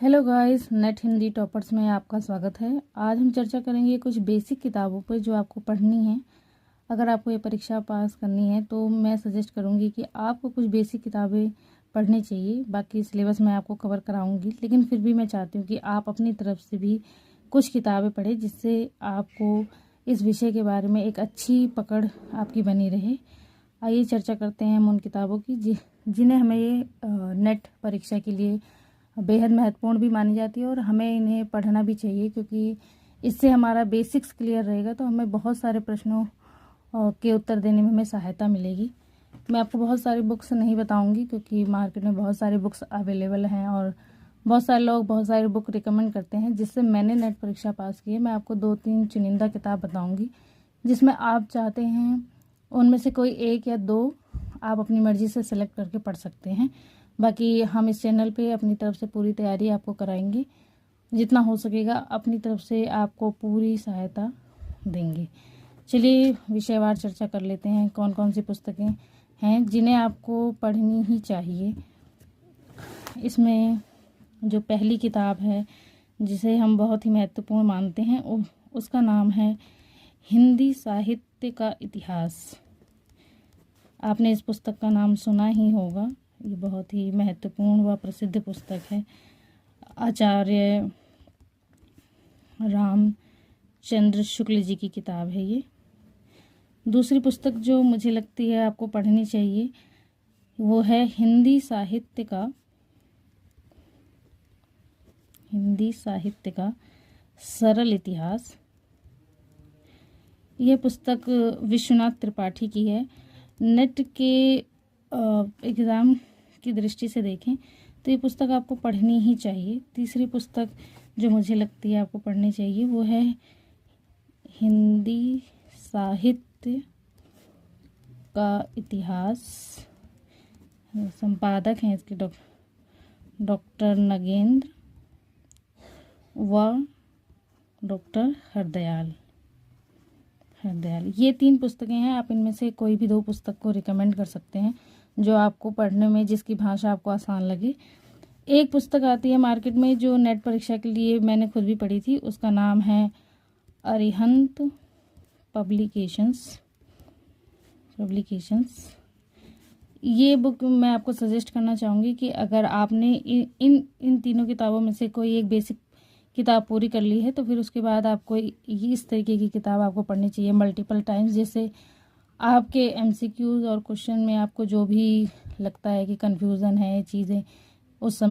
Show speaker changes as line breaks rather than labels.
Hello guys, net Hindi toppers में आपका स्वागत है। आज हम चर्चा करेंगे कुछ बेसिक किताबों पर जो आपको पढ़नी है। अगर आपको ये परीक्षा पास करनी है तो मैं सजेस्ट करूँगी कि आपको कुछ बेसिक किताबें पढ़नी चाहिए। बाकी सिलेबस मैं आपको कवर कराऊँगी, लेकिन फिर भी मैं चाहती हूँ कि आप अपनी तरफ से भी कुछ किताबें पढ़ें, जिससे आपको इस विषय के बारे में एक अच्छी पकड़ आपकी बनी रहे। आइए चर्चा करते हैं हम उन किताबों की जिन्हें हमें ये नेट परीक्षा के लिए बेहद महत्वपूर्ण भी मानी जाती है और हमें इन्हें पढ़ना भी चाहिए, क्योंकि इससे हमारा बेसिक्स क्लियर रहेगा तो हमें बहुत सारे प्रश्नों के उत्तर देने में हमें सहायता मिलेगी। मैं आपको बहुत सारी बुक्स नहीं बताऊंगी, क्योंकि मार्केट में बहुत सारी बुक्स अवेलेबल हैं और बहुत सारे लोग बहुत सारी बुक रिकमेंड करते हैं, जिससे मैंने नेट परीक्षा पास की है। मैं आपको 2-3 चुनिंदा किताब बताऊँगी, जिसमें आप चाहते हैं उनमें से कोई एक या दो आप अपनी मर्ज़ी से सिलेक्ट करके पढ़ सकते हैं। बाकी हम इस चैनल पे अपनी तरफ से पूरी तैयारी आपको कराएंगे, जितना हो सकेगा अपनी तरफ से आपको पूरी सहायता देंगे। चलिए विषयवार चर्चा कर लेते हैं। कौन कौन सी पुस्तकें हैं जिन्हें आपको पढ़नी ही चाहिए। इसमें जो पहली किताब है, जिसे हम बहुत ही महत्वपूर्ण मानते हैं, उसका नाम है हिंदी साहित्य का इतिहास। आपने इस पुस्तक का नाम सुना ही होगा। ये बहुत ही महत्वपूर्ण व प्रसिद्ध पुस्तक है। आचार्य रामचंद्र शुक्ल जी की किताब है ये। दूसरी पुस्तक जो मुझे लगती है आपको पढ़नी चाहिए वो है हिंदी साहित्य का सरल इतिहास। यह पुस्तक विश्वनाथ त्रिपाठी की है। नेट के एग्ज़ाम की दृष्टि से देखें तो ये पुस्तक आपको पढ़नी ही चाहिए। तीसरी पुस्तक जो मुझे लगती है आपको पढ़नी चाहिए वो है हिंदी साहित्य का इतिहास। संपादक हैं इसके डॉक्टर नगेंद्र व डॉक्टर हरदयाल। ये 3 पुस्तकें हैं। आप इनमें से कोई भी 2 पुस्तक को रिकमेंड कर सकते हैं जो आपको पढ़ने में, जिसकी भाषा आपको आसान लगे। एक पुस्तक आती है मार्केट में जो नेट परीक्षा के लिए मैंने खुद भी पढ़ी थी, उसका नाम है अरिहंत पब्लिकेशंस। ये बुक मैं आपको सजेस्ट करना चाहूँगी कि अगर आपने इन तीनों किताबों में से कोई एक बेसिक किताब पूरी कर ली है तो फिर उसके बाद आपको इस तरीके की किताब आपको पढ़नी चाहिए मल्टीपल टाइम्स, जिससे आपके एमसीक्यूज और क्वेश्चन में आपको जो भी लगता है कि कन्फ्यूज़न है चीज़ें, उस समय